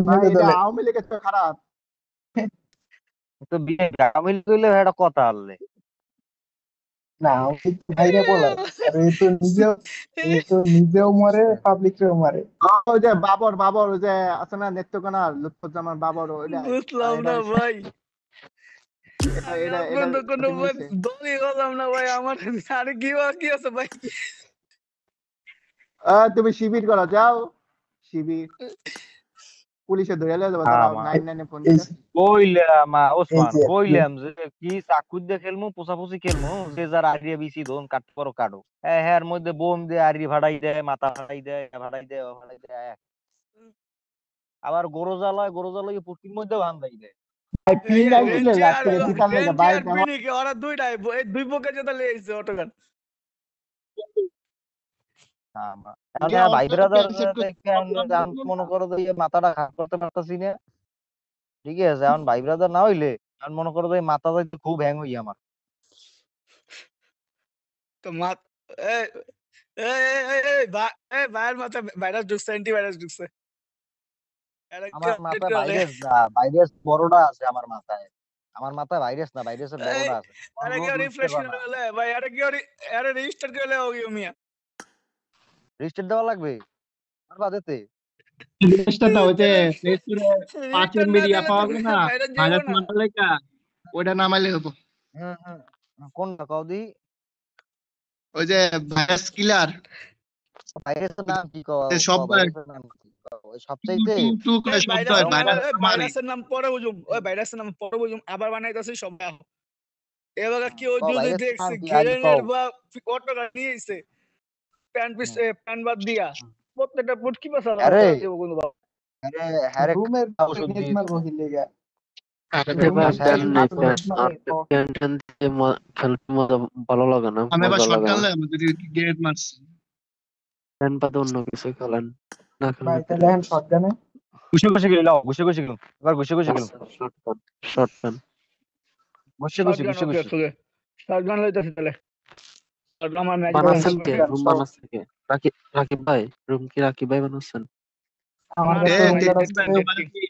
ভাই আপনাদের এটা দলে আওয়ামী লীগের তো খারাপ। তো বিএনপি আমি কইলে এটা কথা আনলে না, ওই তো ভাইরা বলার। আর এ তো নিজেও মরে, পাবলিকেও মারে। ওই যে বাবর বাবর ওই যে আছে না নেত্রকোনা লুৎফুজ্জামান বাবর ওইটা। বুঝলাম এটা না ভাই, এটা আমি এটা এটা আপনাদের কোনো শুটিং ভাই হয়েছে। দলই হলাম না ভাই। আমার আরে কি আছে ভাই? তুমি শিবির করো যাও, শিবির পুলিশে ধরে নিয়ে যাবো, দাঁড়াও আমার 99 ফোন এই দিলে। কইলাম এই ওসমান যে কইলাম যে কি চাকুর দিয়ে খেলমু পোষাপুষি খেলমু যে যার আরিয়া বিসি দোন কাট করো কাটো হ্যাঁ এর মধ্যে বোম দিয়ে আরি ভাড়াই দেয় মাথা ভাড়াই দেয় ভাড়াই দেয় ভাড়াই দেয় আবার গরু জ্বালায় পুষ্টির মধ্যে ভান্দাই দেয় ভাই পিন আইছিল রেঞ্জি আর লাস্টে দিতার লাগে রেঞ্জি ভাই আর বিনিকে ওরা দুইটাই এই দুই পক্ষে যেটা লেগেছে অটোগান। তাহলে ভাই ব্রাদার মনে করো যে এই মাথাটা খারাপ করতে পারতাছি না, ঠিক আছে এখন ভাই ব্রাদার না হইলে এখন মনে করো যে এই মাথা যাইতে খুব হ্যাং হই আমার তো মাত এই এই ভাইয়ের মাথা ভাইরাস ঢুকছে, অ্যান্টিভাইরাস ঢুকছে। আমার মাথায় ভাইরাস না, ভাইরাস বড়টা আছে আমার মাথায়। আমার মাথায় ভাইরাস না, ভাইরাসের বড়টা আছে। আরে কি রিফ্রেশ করে হলে ভাই, আরে কি আরে রেজিস্টার করে ও মিয়া। রেজিস্টার দেওয়া লাগবে আর বাদেতে জিনিসটা ওই যে প্লে স্টোরে 5 রেজিস্টার এমবি না দিয়া দিলে তো পাওয়া যায় না, ভাইরাস যাবো ভাইরাস না। মারতে লেখা ওইটা নামাইলে হবো। কোনটা কদি ওই যে ভাইরাস কিলার ভাইরাসের নাম কি কও সব ভাইরাসের নাম কি কও ওই সবচাইতে টু করে এই শব্দ ভাইরাসের হয়, নাম ভাইরাস মারি। ভাইরাসের নাম পরে বুঝুম, ওই ভাইরাসের নাম পরে বুঝুম, আবার বানাইতাছি সব। এবার কি ওই যদি ভাইরাসের দেখছে নাম কি আগে ঘেরেনের কও বা অটোটা নিয়েছে প্যান্ট পিস প্যান্ট বাদ দিয়া প্রত্যেকটা পুটকি পাশা আরে দেবো কোনো বাবা। আরে হ্যারে রুমের ওষুধ গেট দিয়ে মারবো হিলে গা। আরে ভাই আচ্ছা, দেন নাই আর টেনশন দিয়ে খেলতে মজা ভালো লাগে না, আমি আবার মজা শর্ট লাগে না। গান লাগে যদি গ্রেড মারছি। দেন বাদে অন্য কিছু খেলেন না ভাই খেললে তাহলে এখন শটগানে ঘুষে ঘুষে গেল ঘুষে ঘুষে গেল এবার ঘুষে ঘুষে গেল শর্টগান শর্টগান ঘুষে ঘুষে শটগান, ঘুষে ওকে ঘুষে ওকে শটগান লইতাছি তাহলে। আমার ম্যাচ বানাচ্ছেন কে? shotgun রুম সব। বানাচ্ছে কে? রাকিব ভাই, রুম কি রাকিব ভাই বানাচ্ছেন? আমার হ্যাঁ, কাছে এ রুমটা তেত্রিশ আছে। ভাই, তোমার কি